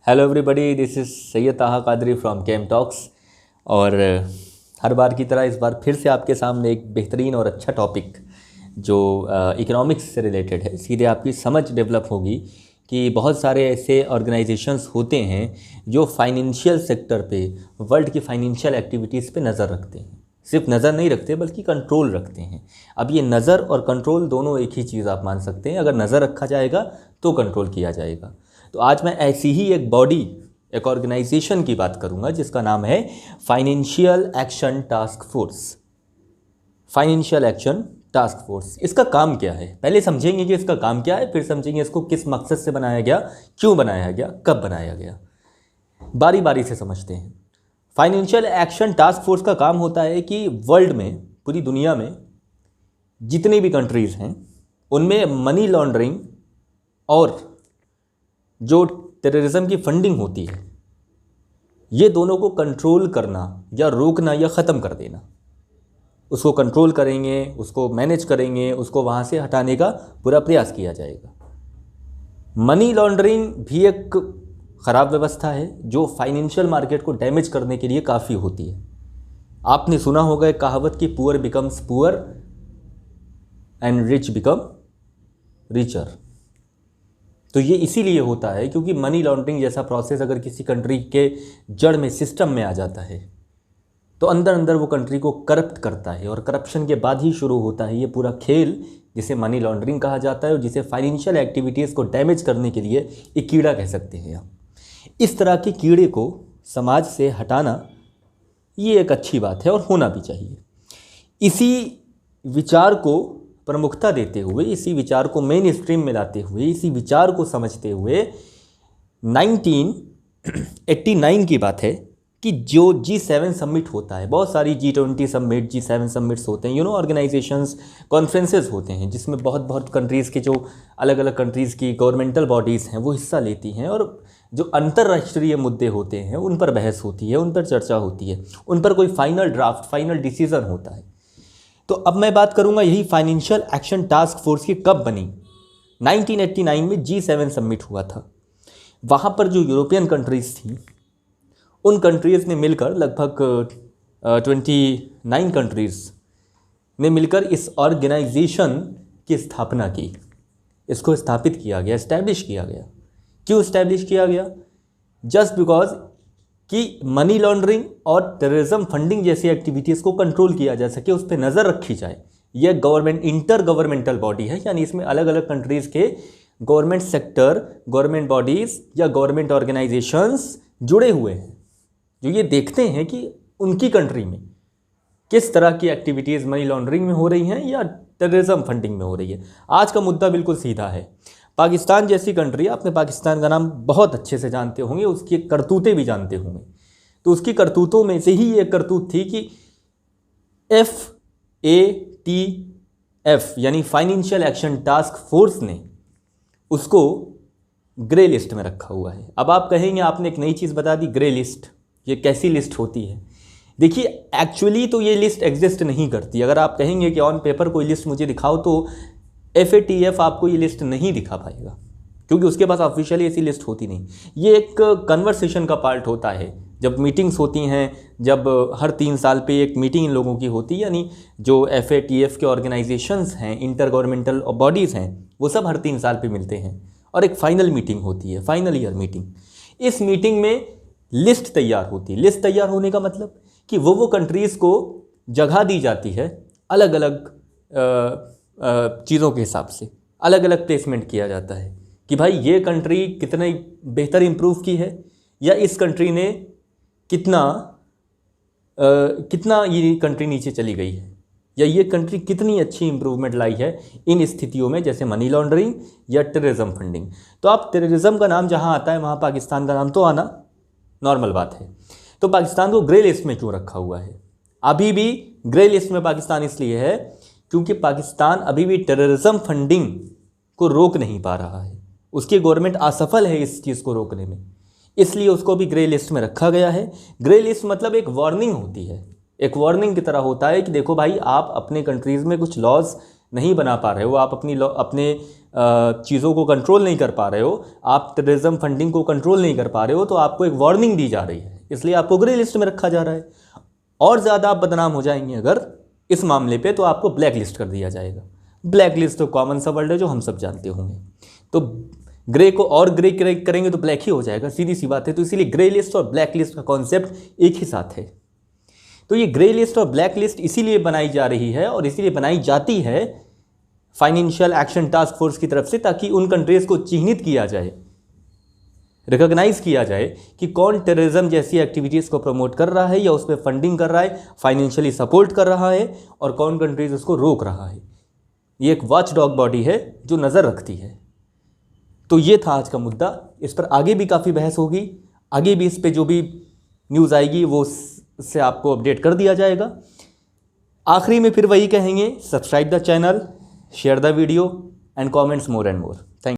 Hello everybody, this is Syed ताहा Qadri from came talks. और हर बार की तरह इस बार फिर से आपके सामने एक बेहतरीन और अच्छा टॉपिक जो इकोनॉमिक्स से रिलेटेड है, सीधे आपकी समझ डेवलप होगी कि बहुत सारे ऐसे ऑर्गेनाइजेशंस होते हैं जो फाइनेंशियल सेक्टर पे, वर्ल्ड की फाइनेंशियल एक्टिविटीज़ पे नज़र रखते हैं। सिर्फ नज़र नहीं रखते बल्कि कंट्रोल रखते हैं। अब ये नज़र और कंट्रोल दोनों एक ही चीज़ आप मान सकते हैं। अगर नज़र रखा जाएगा तो कंट्रोल किया जाएगा। तो आज मैं ऐसी ही एक बॉडी, एक ऑर्गेनाइजेशन की बात करूंगा जिसका नाम है financial action task force. Financial action task force, इसका काम क्या है पहले समझेंगे कि इसका काम क्या है, फिर समझेंगे इसको किस मकसद से बनाया गया, क्यों बनाया गया, कब बनाया गया। बारी बारी से समझते हैं। फाइनेंशियल एक्शन टास्क फोर्स का काम होता है कि वर्ल्ड में, पूरी दुनिया में जितनी भी कंट्रीज़ हैं उनमें मनी लॉन्ड्रिंग और जो टेररिज्म की फंडिंग होती है, ये दोनों को कंट्रोल करना या रोकना या ख़त्म कर देना। उसको कंट्रोल करेंगे, उसको मैनेज करेंगे, उसको वहाँ से हटाने का पूरा प्रयास किया जाएगा। मनी लॉन्ड्रिंग भी एक ख़राब व्यवस्था है जो फाइनेंशियल मार्केट को डैमेज करने के लिए काफ़ी होती है। आपने सुना होगा एक कहावत कि poor becomes poor and rich become richer. तो ये इसीलिए होता है क्योंकि मनी लॉन्ड्रिंग जैसा प्रोसेस अगर किसी कंट्री के जड़ में, सिस्टम में आ जाता है तो अंदर अंदर वो कंट्री को करप्ट करता है, और करप्शन के बाद ही शुरू होता है ये पूरा खेल जिसे मनी लॉन्ड्रिंग कहा जाता है, और जिसे फाइनेंशियल एक्टिविटीज़ को डैमेज करने के लिए एक कीड़ा कह सकते हैं आप। इस तरह के कीड़े को समाज से हटाना ये एक अच्छी बात है और होना भी चाहिए। इसी विचार को प्रमुखता देते हुए, इसी विचार को मेन स्ट्रीम में लाते हुए, इसी विचार को समझते हुए 1989 की बात है कि जो G7 समिट होता है, बहुत सारी G20 समिट, G7 समिट्स होते हैं, ऑर्गेनाइजेशंस, कॉन्फ्रेंसेस होते हैं जिसमें बहुत कंट्रीज़ के, जो अलग अलग कंट्रीज़ की गवर्नमेंटल बॉडीज़ हैं वो हिस्सा लेती हैं, और जो अंतर्राष्ट्रीय मुद्दे होते हैं उन पर बहस होती है, उन पर चर्चा होती है, उन पर कोई फाइनल ड्राफ्ट, फाइनल डिसीज़न होता है। तो अब मैं बात करूंगा यही फाइनेंशियल एक्शन टास्क फोर्स की कब बनी। 1989 में G7 समिट हुआ था। वहाँ पर जो यूरोपियन कंट्रीज़ थी, उन कंट्रीज़ ने मिलकर, लगभग 29 कंट्रीज़ ने मिलकर इस ऑर्गेनाइजेशन की स्थापना की। इसको स्थापित किया गया, इस्टेब्लिश किया गया। क्यों इस्टेब्लिश किया गया? जस्ट बिकॉज कि मनी लॉन्ड्रिंग और टेररिज्म फंडिंग जैसी एक्टिविटीज़ को कंट्रोल किया जा सके, उस पर नज़र रखी जाए। यह गवर्नमेंट, इंटर गवर्नमेंटल बॉडी है, यानी इसमें अलग अलग कंट्रीज़ के गवर्नमेंट सेक्टर, गवर्नमेंट बॉडीज़ या गवर्नमेंट ऑर्गेनाइजेशंस जुड़े हुए हैं, जो ये देखते हैं कि उनकी कंट्री में किस तरह की एक्टिविटीज़ मनी लॉन्ड्रिंग में हो रही हैं या टेररिज्म फंडिंग में हो रही है। आज का मुद्दा बिल्कुल सीधा है। पाकिस्तान जैसी कंट्री, आपने पाकिस्तान का नाम बहुत अच्छे से जानते होंगे, उसकी करतूतें भी जानते होंगे। तो उसकी करतूतों में से ही एक करतूत थी कि FATF यानी फाइनेंशियल एक्शन टास्क फोर्स ने उसको ग्रे लिस्ट में रखा हुआ है। अब आप कहेंगे आपने एक नई चीज़ बता दी, ग्रे लिस्ट, ये कैसी लिस्ट होती है? देखिए, एक्चुअली तो ये लिस्ट एग्जिस्ट नहीं करती। अगर आप कहेंगे कि ऑन पेपर कोई लिस्ट मुझे दिखाओ, तो FATF आपको ये लिस्ट नहीं दिखा पाएगा, क्योंकि उसके पास ऑफिशियली ऐसी लिस्ट होती नहीं। ये एक कन्वर्सेशन का पार्ट होता है। जब मीटिंग्स होती हैं, जब हर 3 साल पे एक मीटिंग इन लोगों की होती है, यानी जो FATF के ऑर्गेनाइजेशंस हैं, इंटर गवर्नमेंटल बॉडीज़ हैं, वो सब हर 3 साल पे मिलते हैं और एक फाइनल मीटिंग होती है, फाइनल ईयर मीटिंग। इस मीटिंग में लिस्ट तैयार होती है। लिस्ट तैयार होने का मतलब कि वो कंट्रीज़ को जगह दी जाती है अलग अलग चीज़ों के हिसाब से, अलग अलग प्लेसमेंट किया जाता है कि भाई ये कंट्री कितने बेहतर इम्प्रूव की है, या इस कंट्री ने कितना ये कंट्री नीचे चली गई है, या ये कंट्री कितनी अच्छी इम्प्रूवमेंट लाई है इन स्थितियों में, जैसे मनी लॉन्ड्रिंग या टेररिज्म फंडिंग। तो आप टेररिज्म का नाम जहाँ आता है वहाँ पाकिस्तान का नाम तो आना नॉर्मल बात है। तो पाकिस्तान को ग्रे लिस्ट में क्यों रखा हुआ है? अभी भी ग्रे लिस्ट में पाकिस्तान इसलिए है क्योंकि पाकिस्तान अभी भी टेररिज्म फंडिंग को रोक नहीं पा रहा है। उसकी गवर्नमेंट असफल है इस चीज़ को रोकने में, इसलिए उसको भी ग्रे लिस्ट में रखा गया है। ग्रे लिस्ट मतलब एक वार्निंग होती है, एक वार्निंग की तरह होता है कि देखो भाई, आप अपने कंट्रीज़ में कुछ लॉज नहीं बना पा रहे हो, आप अपने चीज़ों को कंट्रोल नहीं कर पा रहे हो, आप टेररिज्म फंडिंग को कंट्रोल नहीं कर पा रहे हो, तो आपको एक वार्निंग दी जा रही है, इसलिए आपको ग्रे लिस्ट में रखा जा रहा है। और ज़्यादा आप बदनाम हो जाएंगे अगर इस मामले पे, तो आपको ब्लैक लिस्ट कर दिया जाएगा। ब्लैक लिस्ट तो कॉमन सा वर्ड है जो हम सब जानते होंगे। तो ग्रे को और ग्रे करेंगे तो ब्लैक ही हो जाएगा, सीधी सी बात है। तो इसीलिए ग्रे लिस्ट और ब्लैक लिस्ट का कॉन्सेप्ट एक ही साथ है। तो ये ग्रे लिस्ट और ब्लैक लिस्ट इसीलिए बनाई जा रही है और इसीलिए बनाई जाती है फाइनेंशियल एक्शन टास्क फोर्स की तरफ से, ताकि उन कंट्रीज़ को चिन्हित किया जाए, रिकॉग्नाइज किया जाए कि कौन टेररिज्म जैसी एक्टिविटीज़ को प्रमोट कर रहा है या उसमें फंडिंग कर रहा है, फाइनेंशियली सपोर्ट कर रहा है, और कौन कंट्रीज़ उसको रोक रहा है। ये एक वॉच डॉग बॉडी है जो नज़र रखती है। तो ये था आज का मुद्दा। इस पर आगे भी काफ़ी बहस होगी, आगे भी इस पर जो भी न्यूज़ आएगी वो उससे आपको अपडेट कर दिया जाएगा। आखिरी में फिर वही कहेंगे, subscribe the channel, share the video and comments more and more. Thank